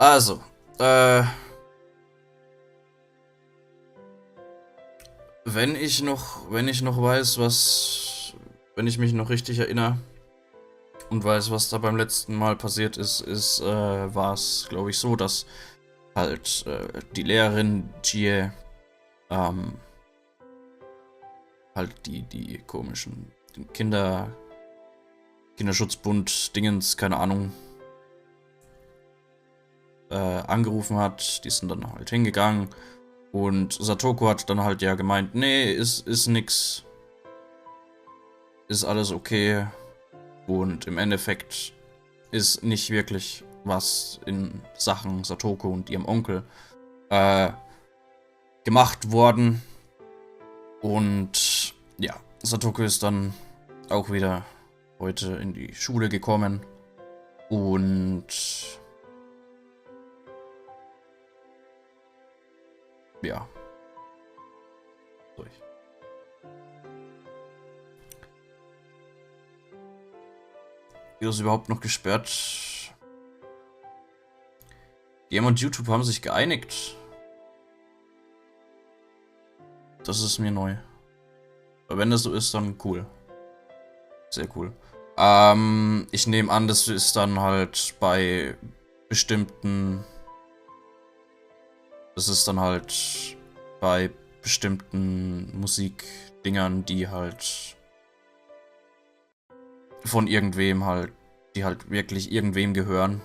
Also, wenn ich noch weiß, wenn ich mich noch richtig erinnere und weiß, was da beim letzten Mal passiert ist, war es, glaube ich, so, dass halt die Lehrerin Chie, halt die komischen Kinderschutzbund-Dingens, keine Ahnung, angerufen hat. Die sind dann halt hingegangen und Satoko hat dann halt ja gemeint, nee, ist nix, ist alles okay, und im Endeffekt ist nicht wirklich was in Sachen Satoko und ihrem Onkel gemacht worden. Und ja, Satoko ist dann auch wieder heute in die Schule gekommen und ja, durch. Ist überhaupt noch gesperrt? Game und YouTube haben sich geeinigt. Das ist mir neu. Aber wenn das so ist, dann cool. Sehr cool. Ich nehme an, das ist dann halt bei bestimmten... Das ist dann halt bei bestimmten Musikdingern, die halt von irgendwem halt, die halt wirklich irgendwem gehören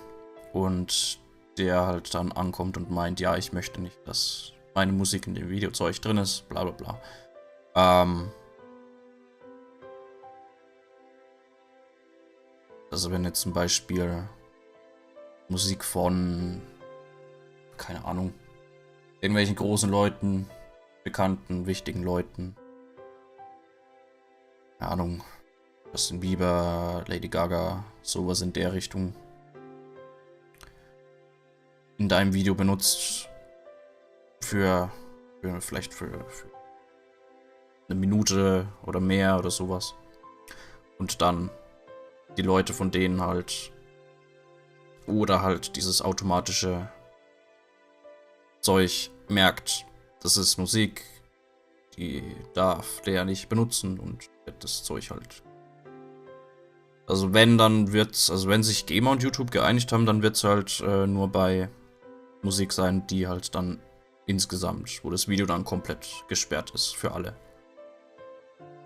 und der halt dann ankommt und meint, ja, ich möchte nicht, dass meine Musik in dem Videozeug drin ist, bla bla bla. Also wenn jetzt zum Beispiel Musik von, keine Ahnung, irgendwelchen großen Leuten, bekannten, wichtigen Leuten, keine Ahnung, Justin Bieber, Lady Gaga, sowas in der Richtung, in deinem Video benutzt, vielleicht für eine Minute oder mehr oder sowas, und dann die Leute von denen halt, oder halt dieses automatische Zeug merkt, das ist Musik, die darf der nicht benutzen, und wird das Zeug halt. Also wenn, dann wird's, also wenn sich Gamer und YouTube geeinigt haben, dann wird's halt nur bei Musik sein, die halt dann insgesamt, wo das Video dann komplett gesperrt ist für alle.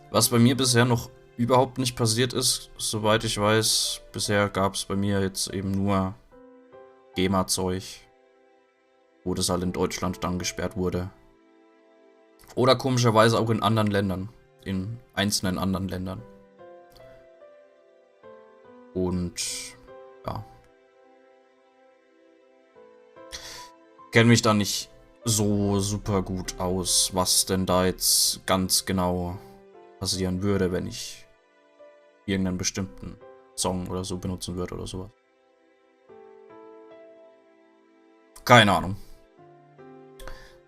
Was bei mir bisher noch überhaupt nicht passiert ist, soweit ich weiß. Bisher gab es bei mir jetzt eben nur GEMA-Zeug, wo das halt in Deutschland dann gesperrt wurde. Oder komischerweise auch in anderen Ländern. In einzelnen anderen Ländern. Und ja. Kenne mich da nicht so super gut aus, was denn da jetzt ganz genau passieren würde, wenn ich irgendeinen bestimmten Song oder so benutzen würde oder sowas. Keine Ahnung.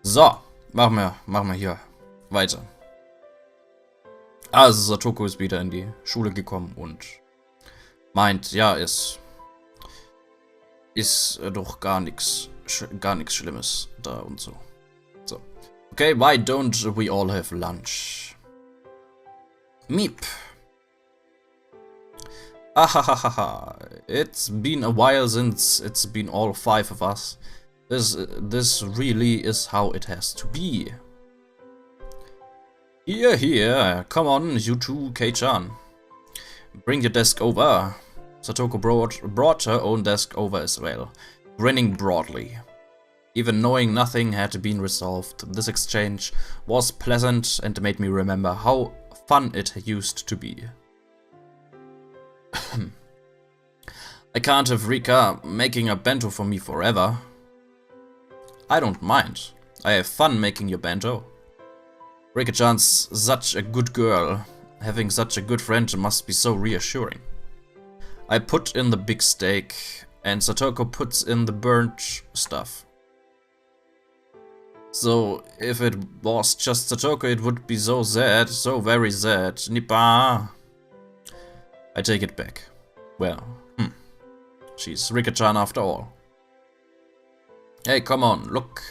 So, machen wir hier weiter. Also Satoko ist wieder in die Schule gekommen und meint, ja, ist doch gar nichts Schlimmes da und so. So. Okay, why don't we all have lunch? Meep. Ahahaha. It's been a while since it's been all 5 of us. This really is how it has to be. Here, come on, you two, Kei-chan. Bring your desk over. Satoko brought her own desk over as well, grinning broadly. Even knowing nothing had been resolved, this exchange was pleasant and made me remember how fun it used to be. I can't have Rika making a bento for me forever. I don't mind. I have fun making your bento. Rika-chan's such a good girl. Having such a good friend must be so reassuring. I put in the big steak, and Satoko puts in the burnt stuff. So, if it was just Satoko, it would be so sad, so very sad. Nippa. I take it back. Well, she's Rika-chan after all. Hey, come on, look.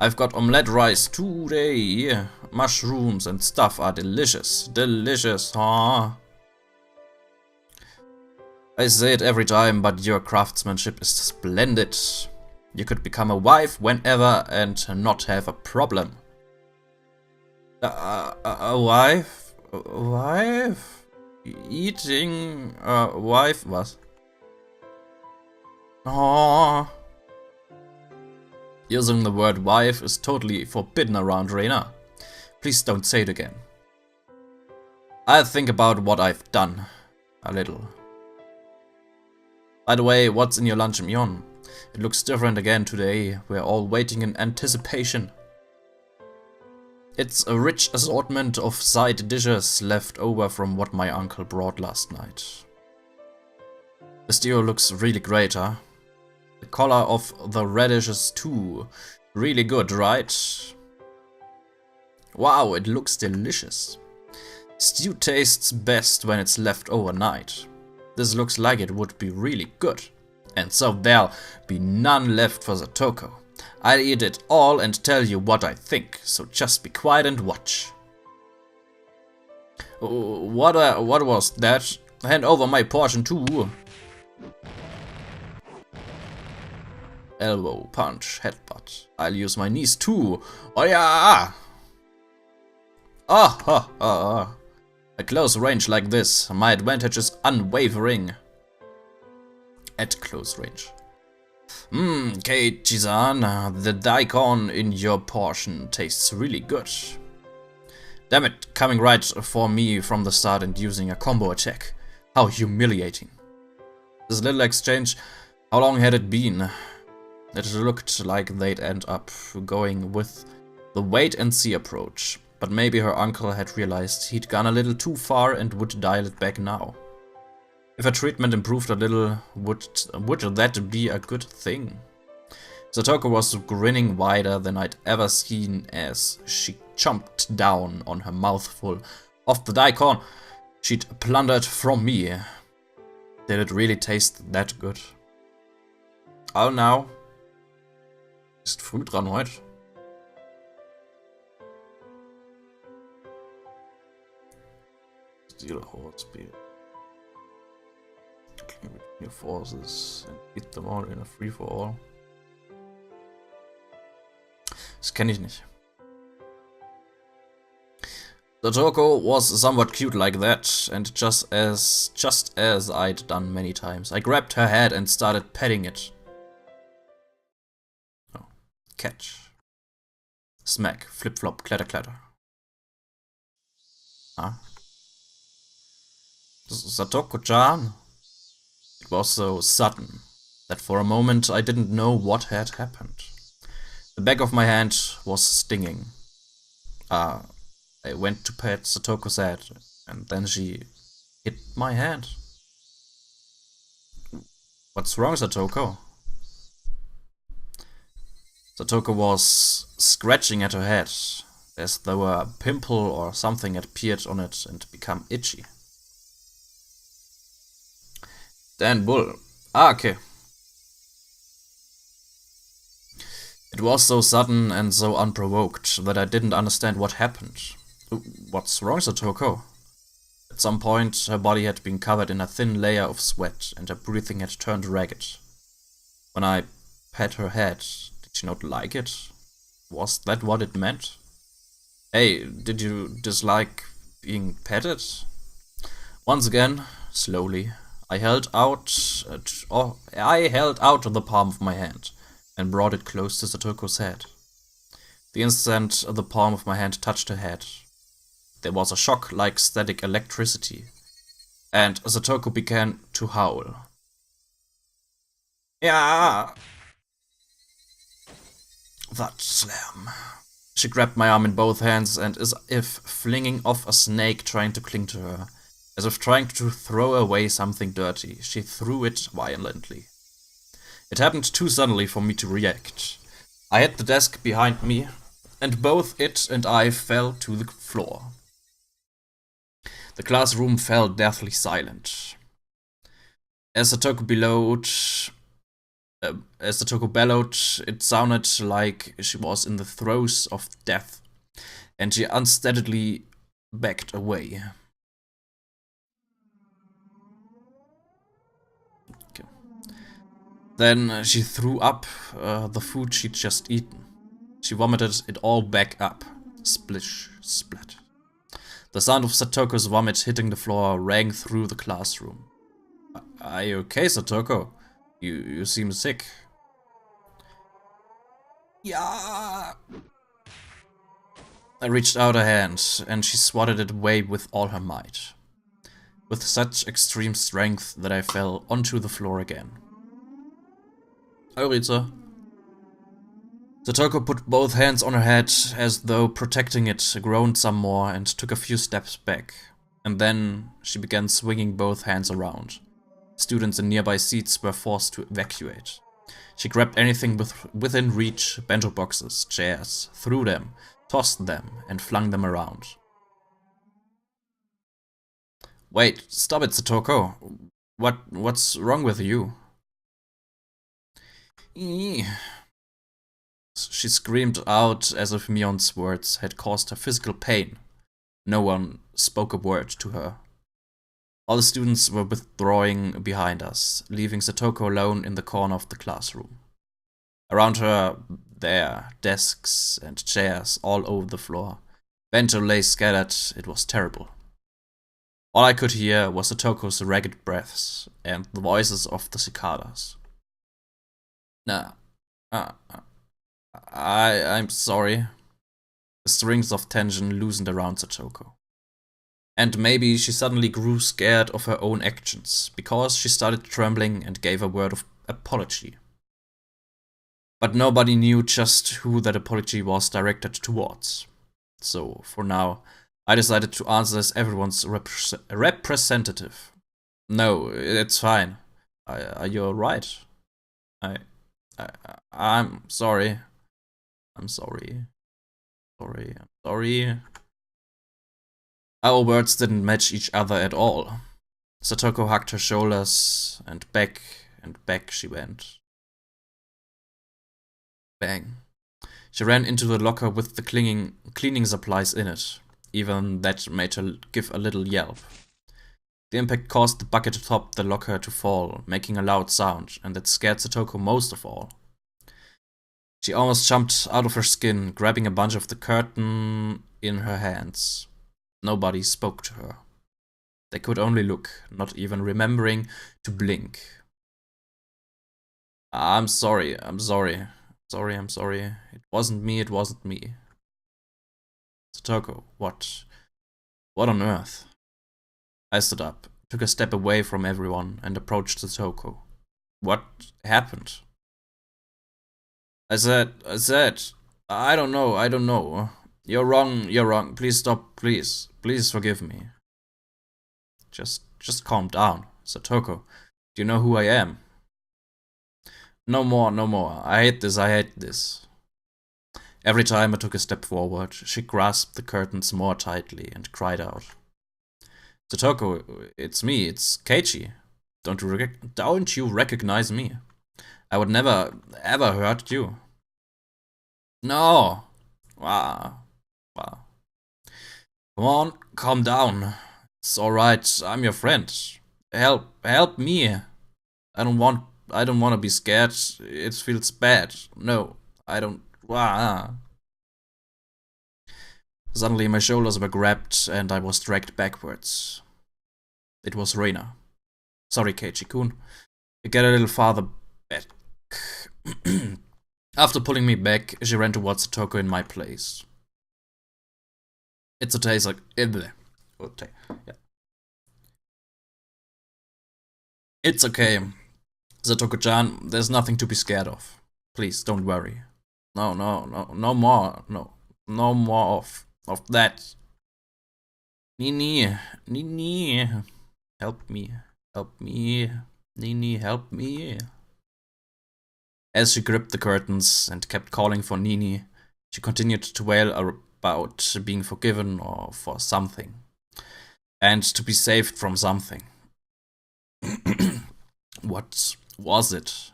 I've got omelette rice today. Mushrooms and stuff are delicious. Delicious, huh? I say it every time, but your craftsmanship is splendid. You could become a wife whenever and not have a problem. A wife? A wife? Eating a wife? Was? Oh. Using the word wife is totally forbidden around Reina. Please don't say it again. I'll think about what I've done. A little. By the way, what's in your lunch, Mion? It looks different again today. We're all waiting in anticipation. It's a rich assortment of side dishes left over from what my uncle brought last night. The stew looks really great, huh? The color of the radishes too. Really good, right? Wow, it looks delicious. Stew tastes best when it's left overnight. This looks like it would be really good. And so there'll be none left for Satoko. I'll eat it all and tell you what I think, so just be quiet and watch. What was that? Hand over my portion too. Elbow, punch, headbutt. I'll use my knees too. Oh yeah! Ah ha ha! At close range like this, my advantage is unwavering. At close range. Keiichi-san, the daikon in your portion tastes really good. Damn it, coming right for me from the start and using a combo attack. How humiliating. This little exchange, how long had it been? It looked like they'd end up going with the wait-and-see approach, but maybe her uncle had realized he'd gone a little too far and would dial it back now. If her treatment improved a little, would that be a good thing? Satoko was grinning wider than I'd ever seen as she chomped down on her mouthful of the daikon she'd plundered from me. Did it really taste that good? Oh no. Ist früh dran heute. Steal a horse beer. Clean between your forces and beat them all in a free-for-all. Das kenne ich nicht. Satoko was somewhat cute like that, and just as I'd done many times, I grabbed her head and started petting it. Oh. Catch. Smack, flip-flop, clatter-clatter. Huh? Satoko-chan? It was so sudden that for a moment I didn't know what had happened. The back of my hand was stinging. I went to pet Satoko's head, and then she hit my hand. What's wrong, Satoko? Satoko was scratching at her head, as though a pimple or something had appeared on it and become itchy. Dan Bull. Ah, okay. It was so sudden and so unprovoked that I didn't understand what happened. What's wrong, Satoko? At some point, her body had been covered in a thin layer of sweat, and her breathing had turned ragged. When I pat her head, did she not like it? Was that what it meant? Hey, did you dislike being petted? Once again, slowly, I held out the palm of my hand and brought it close to Satoko's head. The instant the palm of my hand touched her head, there was a shock like static electricity, and Satoko began to howl. Yeah! That slam. She grabbed my arm in both hands and as if flinging off a snake trying to cling to her. As if trying to throw away something dirty, she threw it violently. It happened too suddenly for me to react. I hit the desk behind me, and both it and I fell to the floor. The classroom fell deathly silent. As Satoko bellowed, As Satoko bellowed, it sounded like she was in the throes of death, and she unsteadily backed away. Okay. Then she threw up the food she'd just eaten. She vomited it all back up. Splish, splat. The sound of Satoko's vomit hitting the floor rang through the classroom. Are you okay, Satoko? You seem sick. Yeah. I reached out a hand, and she swatted it away with all her might. With such extreme strength that I fell onto the floor again. Euritza. Satoko put both hands on her head as though protecting it, groaned some more, and took a few steps back. And then she began swinging both hands around. Students in nearby seats were forced to evacuate. She grabbed anything within reach, bento boxes, chairs, threw them, tossed them, and flung them around. Wait, stop it, Satoko. What's wrong with you? She screamed out as if Mion's words had caused her physical pain. No one spoke a word to her. All the students were withdrawing behind us, leaving Satoko alone in the corner of the classroom. Around her, there, desks and chairs all over the floor. Bento lay scattered. It was terrible. All I could hear was Satoko's ragged breaths and the voices of the cicadas. I'm sorry. The strings of tension loosened around Satoko. And maybe she suddenly grew scared of her own actions, because she started trembling and gave a word of apology. But nobody knew just who that apology was directed towards. So, for now, I decided to answer as everyone's representative. No, it's fine. Are you alright? I'm sorry. I'm sorry. I'm sorry. Our words didn't match each other at all. Satoko hugged her shoulders, and back she went. Bang. She ran into the locker with the cleaning supplies in it. Even that made her give a little yelp. The impact caused the bucket atop the locker to fall, making a loud sound, and that scared Satoko most of all. She almost jumped out of her skin, grabbing a bunch of the curtain in her hands. Nobody spoke to her. They could only look, not even remembering to blink. I'm sorry. Sorry. It wasn't me. Satoko, what on earth? I stood up, took a step away from everyone, and approached Satoko. What happened? I said, I don't know. You're wrong. Please stop, please forgive me. Just calm down, Satoko. Do you know who I am? No more. I hate this. Every time I took a step forward, she grasped the curtains more tightly and cried out. Satoko, it's me, it's Keiichi. Don't you recognize me? I would never, ever hurt you. No. Wow. Come on, calm down. It's alright, I'm your friend. Help me. I don't want to be scared. It feels bad. No, I don't. Suddenly my shoulders were grabbed and I was dragged backwards. It was Reina. Sorry, Keiichi-kun. Get a little farther back. After pulling me back, she ran towards Satoko in my place. It's a taste like... Yeah. It's okay. Satoko-chan, there's nothing to be scared of. Please, don't worry. No more. No more of that. Nini. Help me. Nini, help me. As she gripped the curtains and kept calling for Nini, she continued to wail about being forgiven or for something. And to be saved from something. What was it?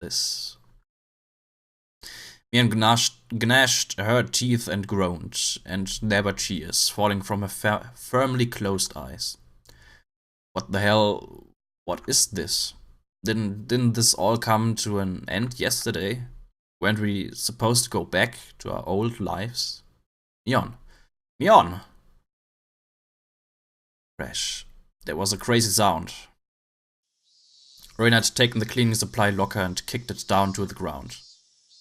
this. Mian gnashed her teeth and groaned, and there were tears falling from her firmly closed eyes. What the hell? What is this? Didn't this all come to an end yesterday? Weren't we supposed to go back to our old lives? Mion! Mion! Crash. There was a crazy sound. Reina had taken the cleaning supply locker and kicked it down to the ground.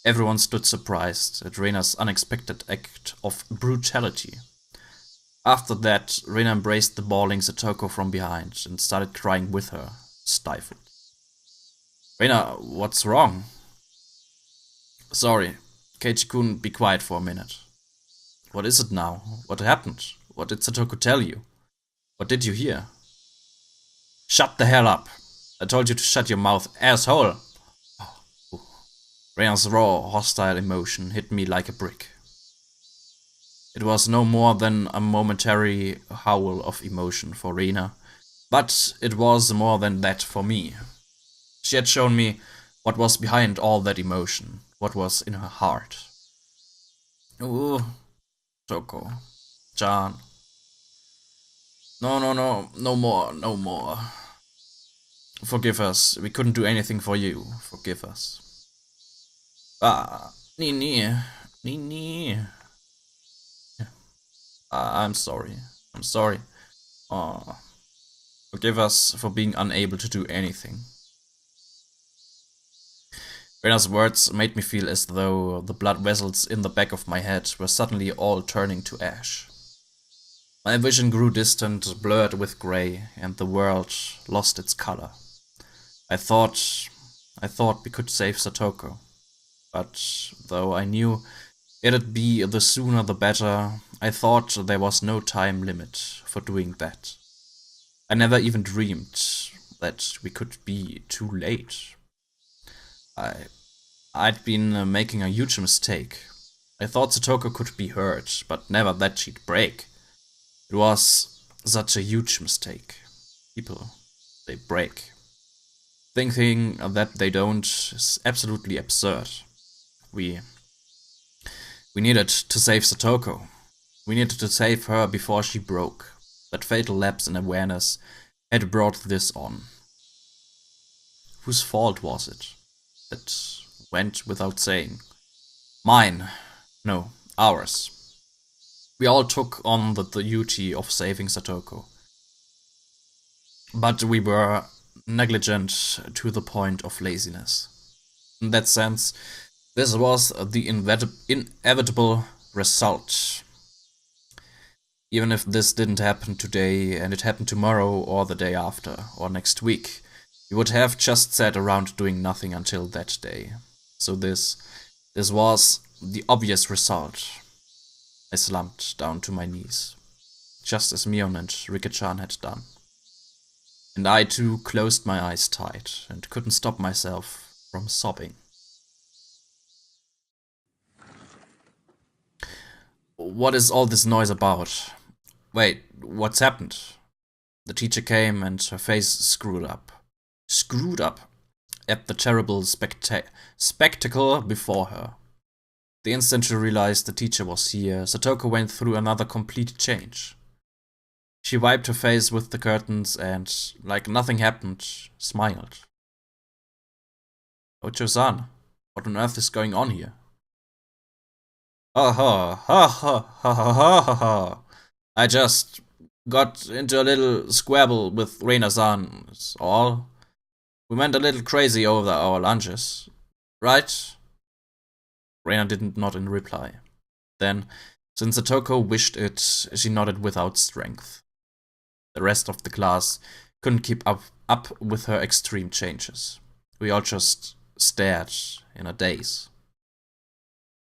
Everyone stood surprised at Reina's unexpected act of brutality. After that, Reina embraced the bawling Satoko from behind and started crying with her, stifled. Reina, what's wrong? Sorry. Keiichi-kun, be quiet for a minute. What is it now? What happened? What did Satoko tell you? What did you hear? Shut the hell up! I told you to shut your mouth, asshole! Reina's raw, hostile emotion hit me like a brick. It was no more than a momentary howl of emotion for Reina, but it was more than that for me. She had shown me what was behind all that emotion, what was in her heart. Ooh, Toko, Chan. No more. Forgive us, we couldn't do anything for you, forgive us. Nini. I'm sorry. Forgive us for being unable to do anything. Reina's words made me feel as though the blood vessels in the back of my head were suddenly all turning to ash. My vision grew distant, blurred with grey, and the world lost its color. I thought we could save Satoko, but though I knew it'd be the sooner the better, I thought there was no time limit for doing that. I never even dreamed that we could be too late. I'd been making a huge mistake. I thought Satoko could be hurt, but never that she'd break. It was such a huge mistake. People, they break. Thinking that they don't is absolutely absurd. We needed to save Satoko. We needed to save her before she broke. That fatal lapse in awareness had brought this on. Whose fault was it? It went without saying. Mine. No, ours. We all took on the duty of saving Satoko. But we were negligent to the point of laziness. In that sense, this was the inevitable result. Even if this didn't happen today and it happened tomorrow or the day after or next week, we would have just sat around doing nothing until that day. So this was the obvious result. I slumped down to my knees, just as Mion and Rika-chan had done. And I too closed my eyes tight and couldn't stop myself from sobbing. What is all this noise about? Wait, what's happened? The teacher came and her face screwed up. Screwed up at the terrible spectacle before her. The instant she realized the teacher was here, Satoko went through another complete change. She wiped her face with the curtains and, like nothing happened, smiled. Ocho-san, what on earth is going on here? Ha ha ha ha ha ha ha ha. I just got into a little squabble with Reina-san, that's all. We went a little crazy over our lunches, right? Reina didn't nod in reply. Then, since Satoko wished it, she nodded without strength. The rest of the class couldn't keep up with her extreme changes. We all just stared in a daze.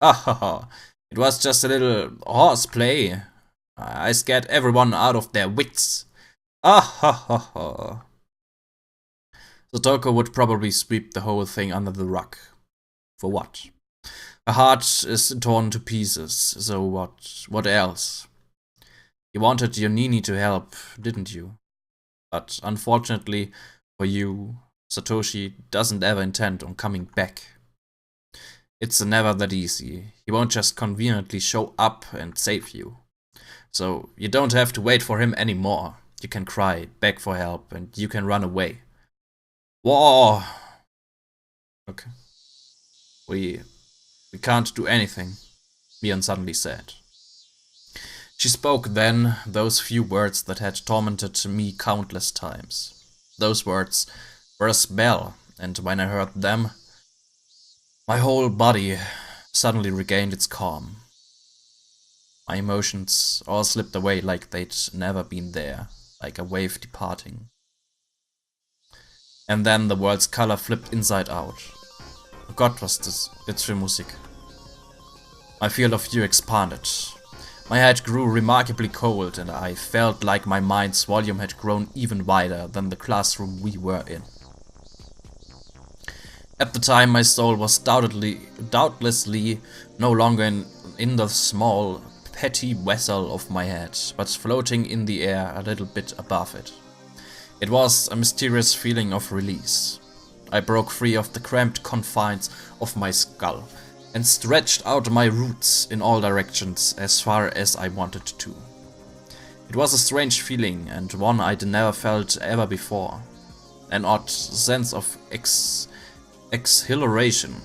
Ah ha ha, it was just a little horseplay. I scared everyone out of their wits. Ah ha ha ha. Satoko would probably sweep the whole thing under the rug. For what? Her heart is torn to pieces, so what else? You wanted your Nini to help, didn't you? But unfortunately for you, Satoshi doesn't ever intend on coming back. It's never that easy. He won't just conveniently show up and save you. So you don't have to wait for him anymore. You can cry, beg for help, and you can run away. War! Okay. We can't do anything, Mion suddenly said. She spoke then those few words that had tormented me countless times. Those words were a spell, and when I heard them, my whole body suddenly regained its calm. My emotions all slipped away like they'd never been there, like a wave departing. And then the world's color flipped inside out. Oh Gott, was das jetzt für Musik? My field of view expanded. My head grew remarkably cold, and I felt like my mind's volume had grown even wider than the classroom we were in. At the time, my soul was doubtlessly no longer in the small, petty vessel of my head, but floating in the air a little bit above it. It was a mysterious feeling of release. I broke free of the cramped confines of my skull and stretched out my roots in all directions as far as I wanted to. It was a strange feeling, and one I'd never felt ever before. An odd sense of exhilaration.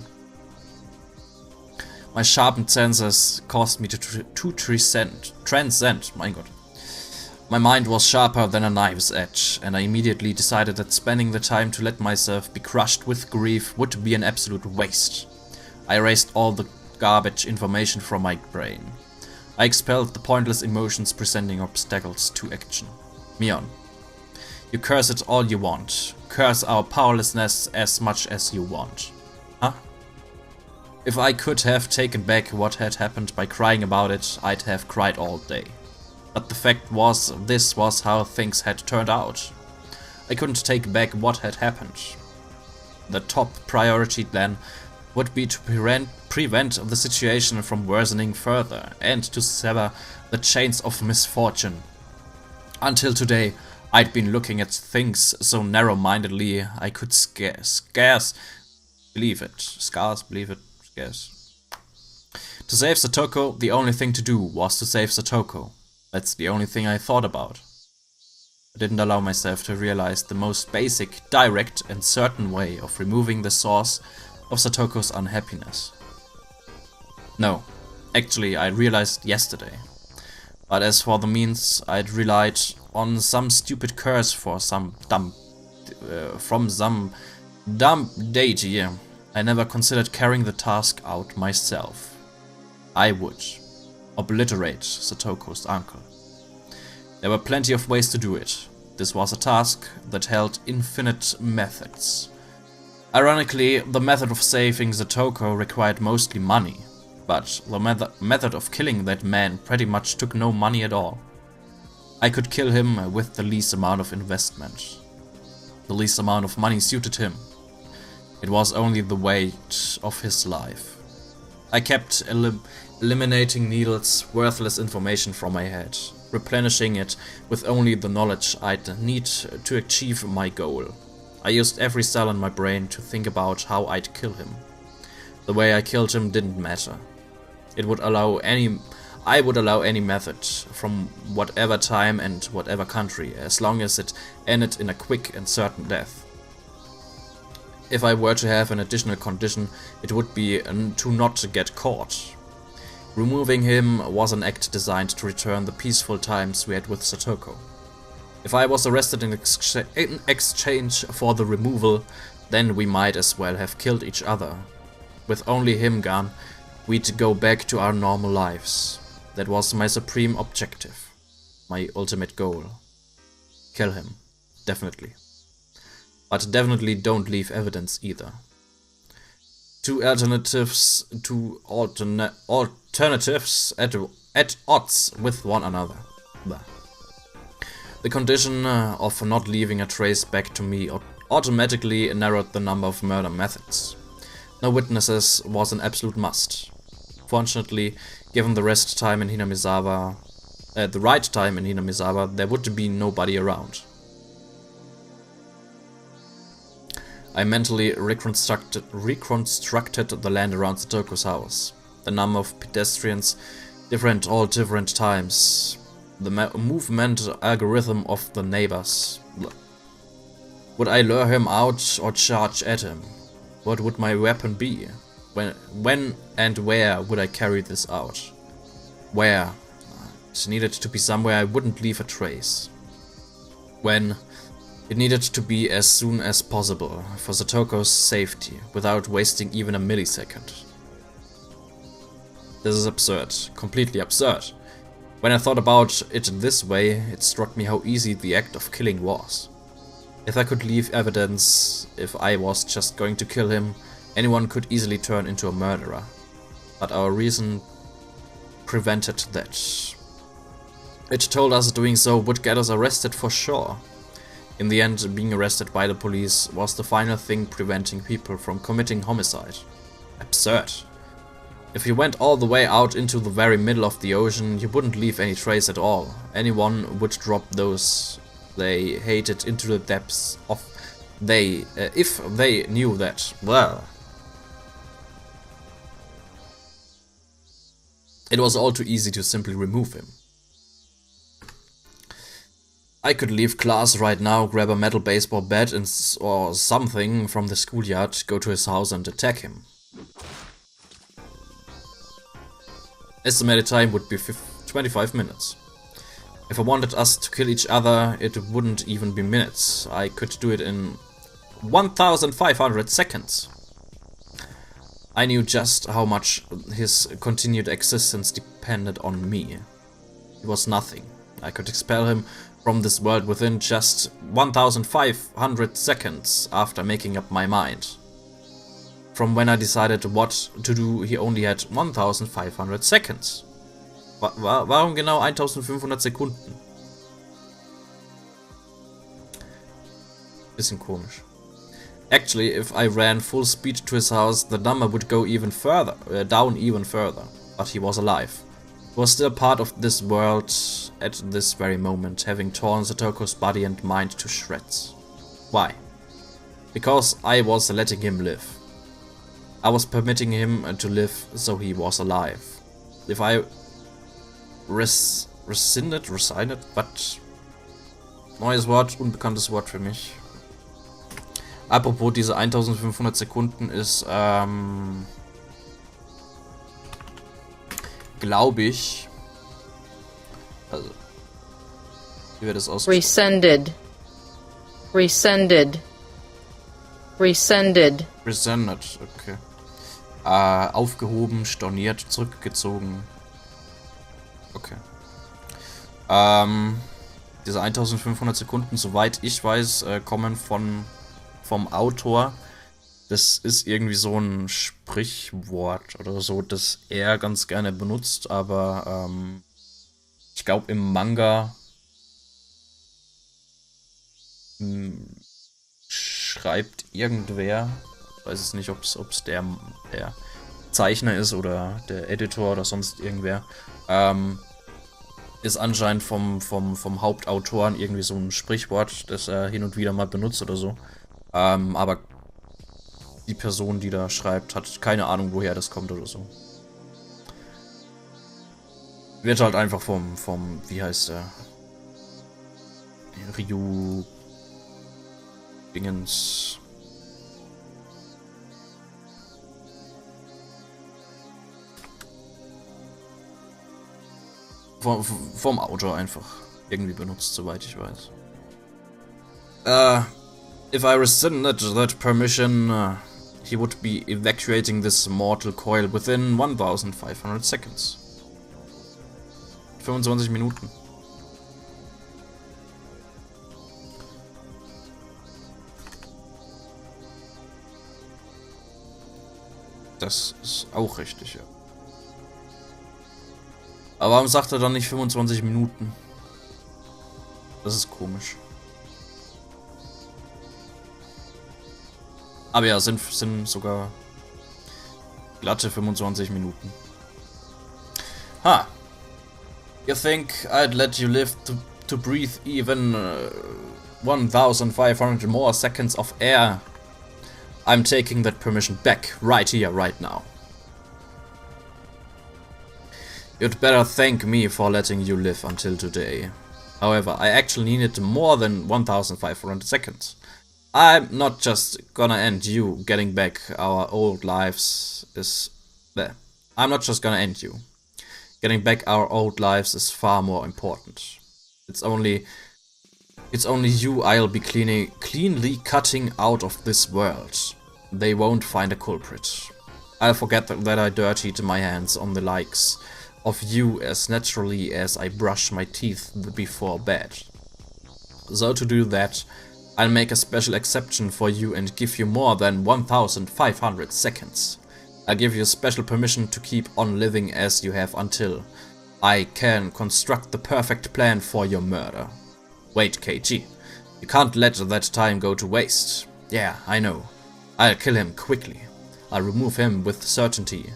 My sharpened senses caused me to transcend, my God. My mind was sharper than a knife's edge, and I immediately decided that spending the time to let myself be crushed with grief would be an absolute waste. I erased all the garbage information from my brain. I expelled the pointless emotions presenting obstacles to action. Mion, you curse it all you want. Curse our powerlessness as much as you want. Huh? If I could have taken back what had happened by crying about it, I'd have cried all day. But the fact was, this was how things had turned out. I couldn't take back what had happened. The top priority then would be to prevent the situation from worsening further and to sever the chains of misfortune. Until today, I'd been looking at things so narrow-mindedly I could scarce believe it. To save Satoko, the only thing to do was to save Satoko. That's the only thing I thought about. I didn't allow myself to realize the most basic, direct and certain way of removing the source of Satoko's unhappiness. No, actually I realized yesterday. But as for the means, I'd relied on some stupid curse for some from some dumb deity. I never considered carrying the task out myself. I would obliterate Satoko's uncle. There were plenty of ways to do it. This was a task that held infinite methods. Ironically, the method of saving Satoko required mostly money, but the method of killing that man pretty much took no money at all. I could kill him with the least amount of investment. The least amount of money suited him. It was only the weight of his life. I kept eliminating Needle's worthless information from my head, replenishing it with only the knowledge I'd need to achieve my goal. I used every cell in my brain to think about how I'd kill him. The way I killed him didn't matter. I would allow any method from whatever time and whatever country, as long as it ended in a quick and certain death. If I were to have an additional condition, it would be to not get caught. Removing him was an act designed to return the peaceful times we had with Satoko. If I was arrested in exchange for the removal, then we might as well have killed each other. With only him gone, we'd go back to our normal lives. That was my supreme objective, my ultimate goal. Kill him, definitely. But definitely don't leave evidence either. Two alternatives at odds with one another. Blah. The condition of not leaving a trace back to me automatically narrowed the number of murder methods. No witnesses was an absolute must. Fortunately, given the right time in Hinamizawa, there would be nobody around. I mentally reconstructed the land around Satoko's house. The number of pedestrians, all different times. The movement algorithm of the neighbors. Would I lure him out or charge at him? What would my weapon be? When and where would I carry this out? Where? It needed to be somewhere I wouldn't leave a trace. When? It needed to be as soon as possible, for Satoko's safety, without wasting even a millisecond. This is absurd. Completely absurd. When I thought about it this way, it struck me how easy the act of killing was. If I could leave evidence, if I was just going to kill him, anyone could easily turn into a murderer. But our reason prevented that. It told us doing so would get us arrested for sure. In the end, being arrested by the police was the final thing preventing people from committing homicide. Absurd. If you went all the way out into the very middle of the ocean, you wouldn't leave any trace at all. Anyone would drop those they hated into the depths of if they knew that. Well, it was all too easy to simply remove him. I could leave class right now, grab a metal baseball bat or something from the schoolyard, go to his house and attack him. Estimated time would be 25 minutes. If I wanted us to kill each other, it wouldn't even be minutes. I could do it in 1,500 seconds. I knew just how much his continued existence depended on me. He was nothing. I could expel him from this world within just 1,500 seconds after making up my mind. From when I decided what to do, he only had 1,500 seconds. Warum genau 1.500 Sekunden? Bisschen komisch. Actually, if I ran full speed to his house, the number would go even further, down even further. But he was alive. He was still part of this world at this very moment, having torn Satoko's body and mind to shreds. Why? Because I was letting him live. I was permitting him to live, so he was alive. If I resigned, but neues Wort, unbekanntes Wort für mich. Apropos, diese 1500 Sekunden ist, glaube ich, also, wie wird das ausgesprochen? Rescinded, okay. Aufgehoben, storniert, zurückgezogen. Okay. Diese 1500 Sekunden, soweit ich weiß, kommen vom Autor. Das ist irgendwie so ein Sprichwort oder so, das er ganz gerne benutzt, aber ich glaube im Manga schreibt irgendwer, ich weiß es nicht, ob es der Zeichner ist oder der Editor oder sonst irgendwer, ist anscheinend vom Hauptautoren irgendwie so ein Sprichwort, das er hin und wieder mal benutzt oder so. Aber die Person, die da schreibt, hat keine Ahnung, woher das kommt oder so. Wird halt einfach vom wie heißt der? Ryu Dingens. Vom Autor einfach irgendwie benutzt, soweit ich weiß. If I rescinded that permission, he would be evacuating this mortal coil within 1,500 seconds. 25 Minuten. Das ist auch richtig, ja. Aber warum sagt er dann nicht 25 Minuten? Das ist komisch. Aber ja, sind sogar glatte 25 Minuten. Ha! You think I'd let you live to breathe even 1,500 more seconds of air? I'm taking that permission back, right here, right now. You'd better thank me for letting you live until today. However, I actually needed more than 1,500 seconds. I'm not just gonna end you getting back our old lives is... There. I'm not just gonna end you. Getting back our old lives is far more important. It's only you I'll be cleanly cutting out of this world. They won't find a culprit. I'll forget that I dirtied my hands on the likes of you as naturally as I brush my teeth before bed. So to do that, I'll make a special exception for you and give you more than 1,500 seconds. I'll give you special permission to keep on living as you have until I can construct the perfect plan for your murder. Wait, KG, you can't let that time go to waste. Yeah, I know. I'll kill him quickly. I'll remove him with certainty.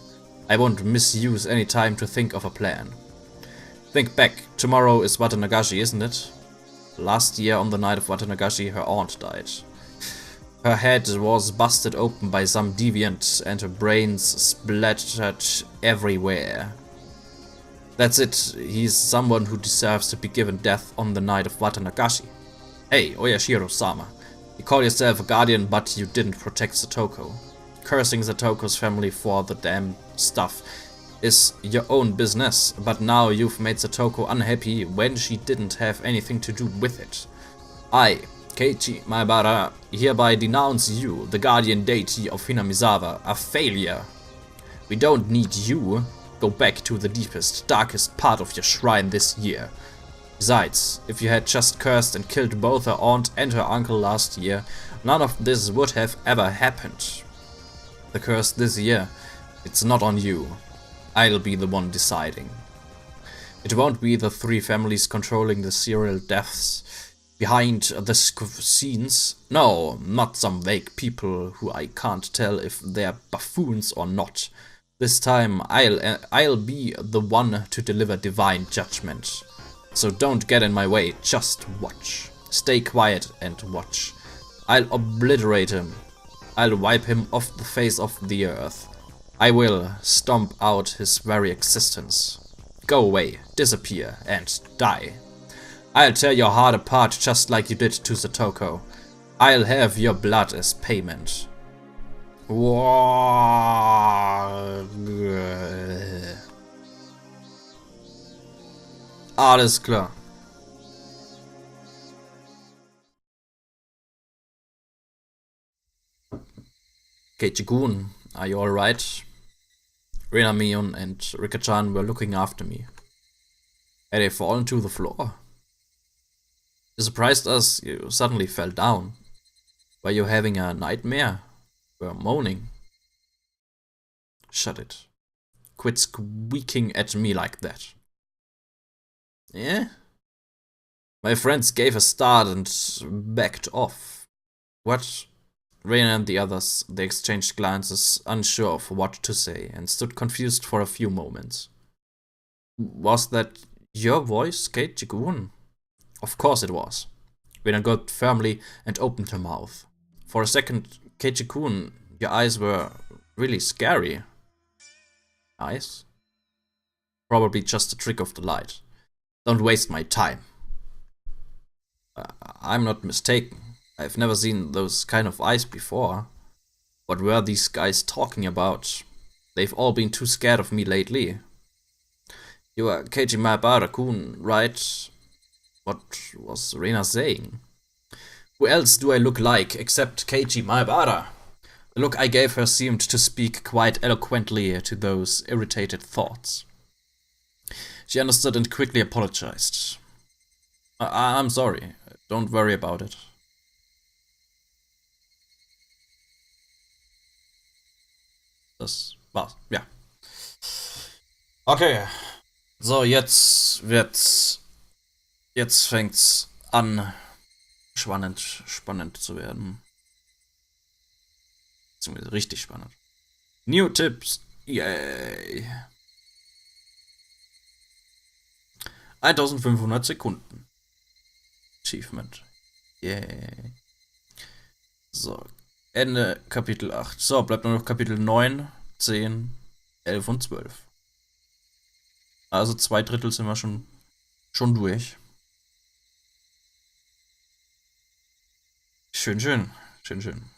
I won't misuse any time to think of a plan. Think back, tomorrow is Watanagashi, isn't it? Last year on the night of Watanagashi, her aunt died. Her head was busted open by some deviant and her brains splattered everywhere. That's it, he's someone who deserves to be given death on the night of Watanagashi. Hey, Oyashiro-sama, you call yourself a guardian but you didn't protect Satoko. Cursing Satoko's family for the damn stuff is your own business, but now you've made Satoko unhappy when she didn't have anything to do with it. I, Keiichi Maebara, hereby denounce you, the guardian deity of Hinamizawa, a failure. We don't need you. Go back to the deepest, darkest part of your shrine this year. Besides, if you had just cursed and killed both her aunt and her uncle last year, none of this would have ever happened. The curse this year, it's not on you. I'll be the one deciding. It won't be the three families controlling the serial deaths behind the scenes. No, not some vague people who I can't tell if they're buffoons or not. This time I'll be the one to deliver divine judgment. So don't get in my way, just watch. Stay quiet and watch. I'll obliterate him. I'll wipe him off the face of the earth. I will stomp out his very existence. Go away, disappear, and die. I'll tear your heart apart just like you did to Satoko. I'll have your blood as payment. Alles klar. Keiichi-kun, are you alright? Renamion and Rika-chan were looking after me. Had they fallen to the floor? You surprised us, you suddenly fell down. Were you having a nightmare? Were moaning? Shut it. Quit squeaking at me like that. Yeah? My friends gave a start and backed off. What? Reina and the others, they exchanged glances, unsure of what to say, and stood confused for a few moments. Was that your voice, Keiichi-kun? Of course it was. Reina gulped firmly and opened her mouth. For a second, Keiichi-kun, your eyes were really scary. Eyes? Probably just a trick of the light. Don't waste my time. I'm not mistaken. I've never seen those kind of eyes before. What were these guys talking about? They've all been too scared of me lately. You are Keiji Maebara-kun, right? What was Reina saying? Who else do I look like except Keiji Maebara? The look I gave her seemed to speak quite eloquently to those irritated thoughts. She understood and quickly apologized. I'm sorry. Don't worry about it. Das war's, ja. Okay. So, jetzt fängt's an, spannend zu werden. Beziehungsweise richtig spannend. New Tipps. Yay. 1500 Sekunden. Achievement. Yay. So, Ende Kapitel 8. So, bleibt nur noch Kapitel 9, 10, 11 und 12. Also 2/3 sind wir schon durch. Schön, schön. Schön, schön.